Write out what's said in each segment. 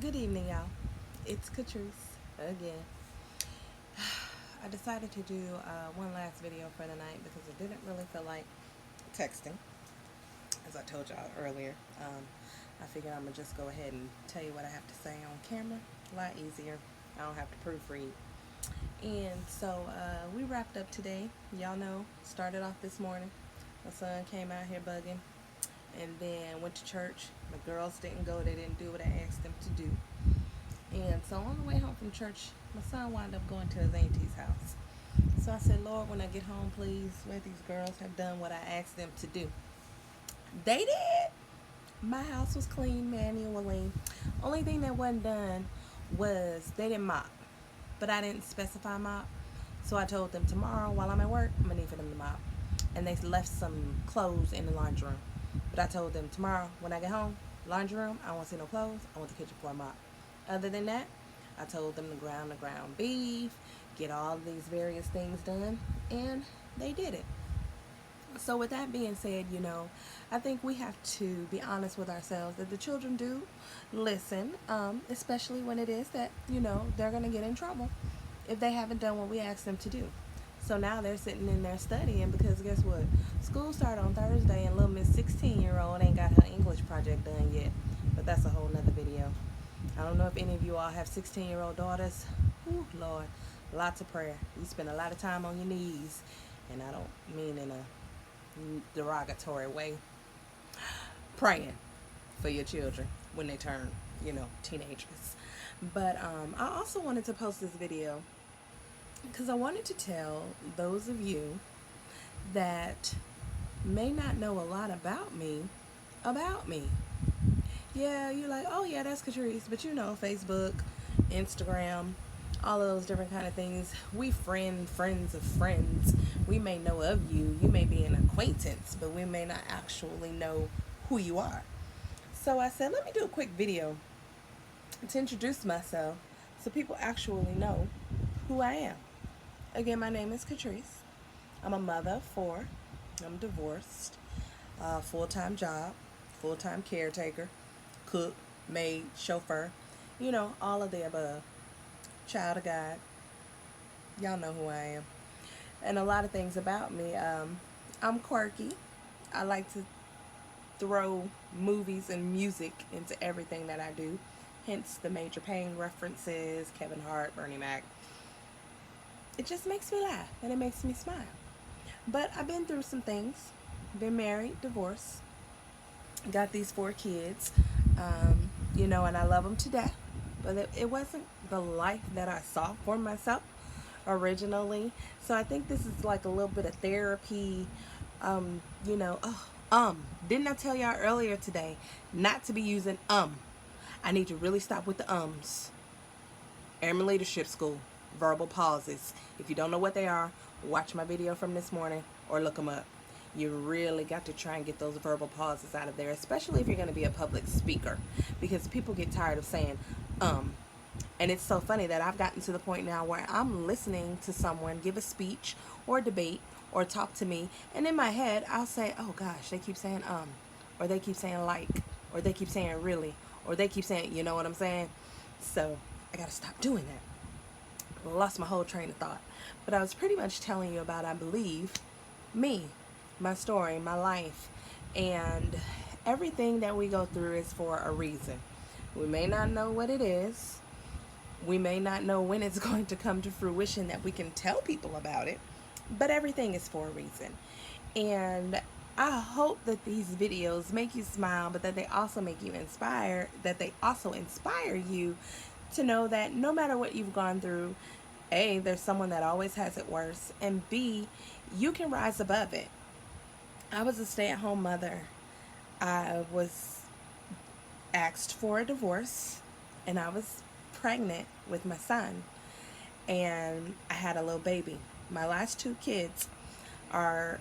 Good evening, y'all. It's Catrice again. I decided to do one last video for the night because I didn't really feel like texting, as I told y'all earlier. I figured I'm gonna just go ahead and tell you what I have to say on camera. A lot easier. I don't have to proofread. And so we wrapped up today. Y'all know, started off this morning. My son came out here bugging, and then went to church. The girls didn't go. They didn't do what I asked them to do. And so on the way home from church, my son wound up going to his auntie's house. So I said, Lord, when I get home, please let these girls have done what I asked them to do. They did. My house was clean manually. Only thing that wasn't done was they didn't mop. But I didn't specify mop. So I told them tomorrow while I'm at work, I'm going to need for them to mop. And they left some clothes in the laundry room. But I told them tomorrow when I get home, laundry room, I don't want to see no clothes. I want the kitchen floor mop. Other than that, I told them to ground the ground beef, get all of these various things done, and they did it. So with that being said, I think we have to be honest with ourselves that the children do listen, especially when it is that, they're going to get in trouble if they haven't done what we asked them to do. So now they're sitting in there studying because guess what? School started on Thursday and little Miss 16-year-old ain't got her English project done yet. But that's a whole nother video. I don't know if any of you all have 16-year-old daughters. Whew, Lord, lots of prayer. You spend a lot of time on your knees, and I don't mean in a derogatory way, praying for your children when they turn, teenagers. But I also wanted to post this video because I wanted to tell those of you that may not know a lot about me. Yeah, you're like, oh yeah, that's Catrice, but Facebook, Instagram, all of those different kind of things. We friends of friends. We may know of you. You may be an acquaintance, but we may not actually know who you are. So I said, let me do a quick video to introduce myself so people actually know who I am. Again, my name is Catrice. I'm a mother of 4. I'm divorced. Full-time job, full-time caretaker, cook, maid, chauffeur, all of the above. Child of God. Y'all know who I am. And a lot of things about me. I'm quirky. I like to throw movies and music into everything that I do. Hence the Major Payne references, Kevin Hart, Bernie Mac. It just makes me laugh and it makes me smile. But I've been through some things. Been married, divorced. Got these 4 kids. And I love them to death. But it wasn't the life that I saw for myself originally. So I think this is like a little bit of therapy. Didn't I tell y'all earlier today not to be using I need to really stop with the ums. Airman Leadership School, verbal pauses. If you don't know what they are, watch my video from this morning or look them up. You really got to try and get those verbal pauses out of there, especially if you're going to be a public speaker, because people get tired of saying and it's so funny that I've gotten to the point now where I'm listening to someone give a speech or debate or talk to me, and in my head I'll say, oh gosh, they keep saying or they keep saying like, or they keep saying really, or they keep saying, you know what I'm saying? So I gotta stop doing that. Lost my whole train of thought. But I was pretty much telling you about, I believe, me, my story, my life, and everything that we go through is for a reason. We may not know what it is. We may not know when it's going to come to fruition that we can tell people about it, but everything is for a reason. And I hope that these videos make you smile, but that they also make you inspired, that they also inspire you to know that no matter what you've gone through, A, there's someone that always has it worse, and B, you can rise above it. I was a stay-at-home mother. I was asked for a divorce, and I was pregnant with my son, and I had a little baby. My last 2 kids are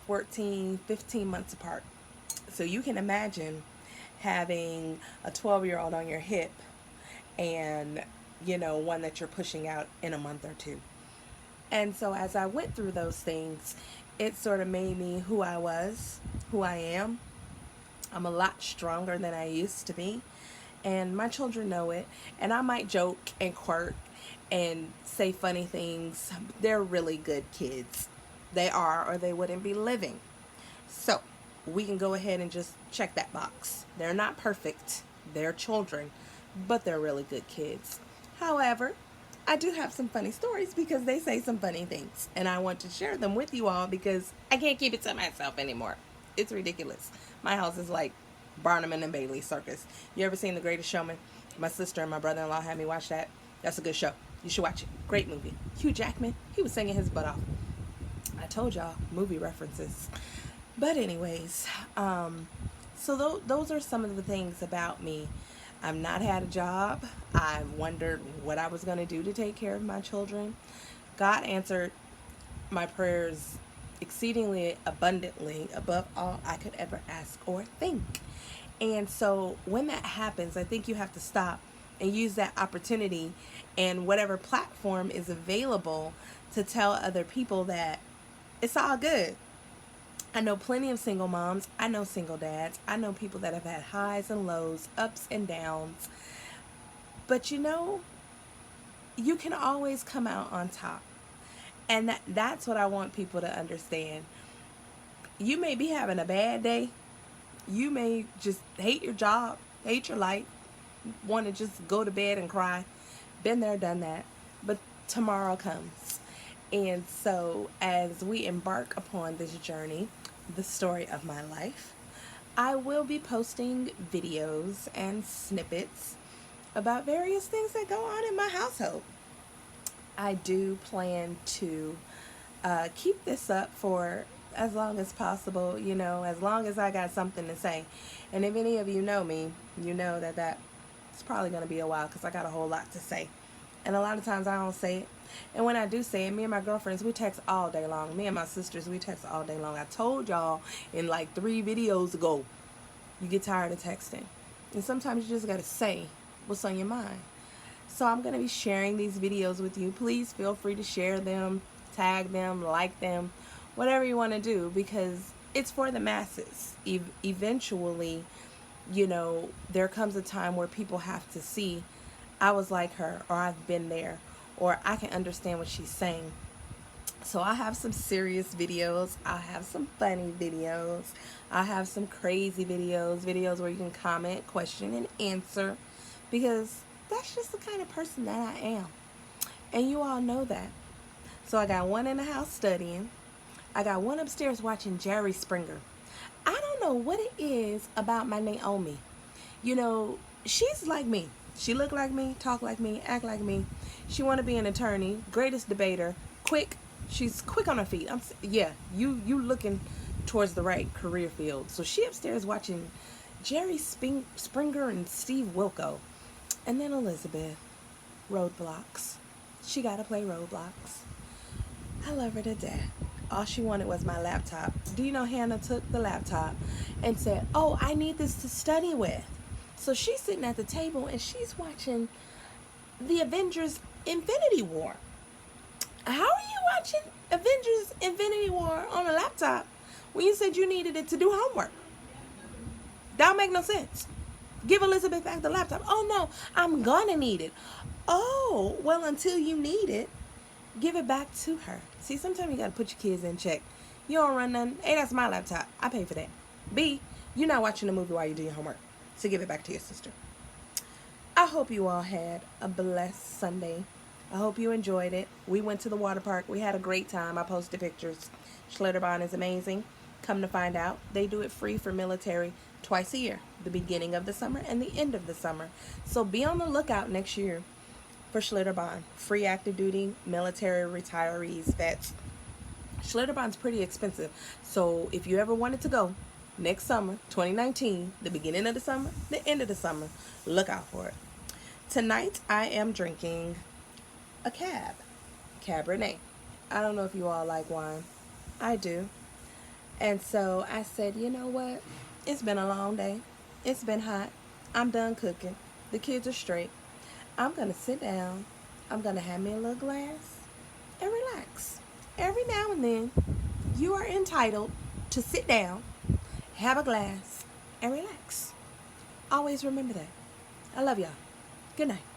14, 15 months apart. So you can imagine having a 12-year-old on your hip and, one that you're pushing out in a month or 2. And so as I went through those things, it sort of made me who I was, who I am. I'm a lot stronger than I used to be. and my children know it. And I might joke and quirk and say funny things. They're really good kids. They are, or they wouldn't be living. So we can go ahead and just check that box. They're not perfect. They're children, but they're really good kids. However, I do have some funny stories because they say some funny things, and I want to share them with you all because I can't keep it to myself anymore. It's ridiculous. My house is like Barnum and Bailey Circus. You ever seen The Greatest Showman? My sister and my brother-in-law had me watch that. That's a good show. You should watch it. Great movie. Hugh Jackman, he was singing his butt off. I told y'all, movie references. But anyways, so those are some of the things about me. I've not had a job. I've wondered what I was going to do to take care of my children. God answered my prayers exceedingly abundantly above all I could ever ask or think. And so when that happens, I think you have to stop and use that opportunity and whatever platform is available to tell other people that it's all good. I know plenty of single moms. I know single dads. I know people that have had highs and lows, ups and downs. But you know, you can always come out on top. And that's what I want people to understand. You may be having a bad day. You may just hate your job, hate your life, want to just go to bed and cry. Been there, done that. But tomorrow comes. And so as we embark upon this journey, the story of my life, I will be posting videos and snippets about various things that go on in my household. I do plan to keep this up for as long as possible, you know, as long as I got something to say. And if any of you know me, you know that it's probably going to be a while because I got a whole lot to say. And a lot of times I don't say it. And when I do say it, me and my girlfriends, we text all day long. Me and my sisters, we text all day long. I told y'all in like 3 videos ago, you get tired of texting. And sometimes you just got to say what's on your mind. So I'm going to be sharing these videos with you. Please feel free to share them, tag them, like them, whatever you want to do, because it's for the masses. Eventually, you know, there comes a time where people have to see I was like her, or I've been there, or I can understand what she's saying. So I have some serious videos. I have some funny videos. I have some crazy videos where you can comment, question, and answer, because that's just the kind of person that I am. And you all know that. So I got one in the house studying. I got one upstairs watching Jerry Springer. I don't know what it is about my Naomi. You know, she's like me. She look like me, talk like me, act like me. She want to be an attorney, greatest debater, quick. She's quick on her feet. You looking towards the right career field. So she upstairs watching Jerry Springer and Steve Wilkos. And then Elizabeth, Roadblocks. She got to play Roadblocks. I love her to death. All she wanted was my laptop. Do you know Hannah took the laptop and said, oh, I need this to study with. So she's sitting at the table and she's watching the Avengers Infinity War. How are you watching Avengers Infinity War on a laptop when you said you needed it to do homework? That don't make no sense. Give Elizabeth back the laptop. Oh no, I'm gonna need it. Oh, well, until you need it, give it back to her. See, sometimes you gotta put your kids in check. You don't run nothing. A, that's my laptop. I pay for that. B, you're not watching a movie while you do your homework. So give it back to your sister. I hope you all had a blessed Sunday. I hope you enjoyed it. We went to the water park. We had a great time. I posted pictures. Schlitterbahn is amazing. Come to find out, they do it free for military twice a year. The beginning of the summer and the end of the summer. So be on the lookout next year for Schlitterbahn. Free active duty, military, retirees, vets. Schlitterbahn's pretty expensive. So if you ever wanted to go, next summer, 2019, the beginning of the summer, the end of the summer, look out for it. Tonight, I am drinking a Cabernet. I don't know if you all like wine. I do. And so I said, you know what? It's been a long day. It's been hot. I'm done cooking. The kids are straight. I'm going to sit down. I'm going to have me a little glass and relax. Every now and then, you are entitled to sit down, have a glass, and relax. Always remember that. I love y'all. Good night.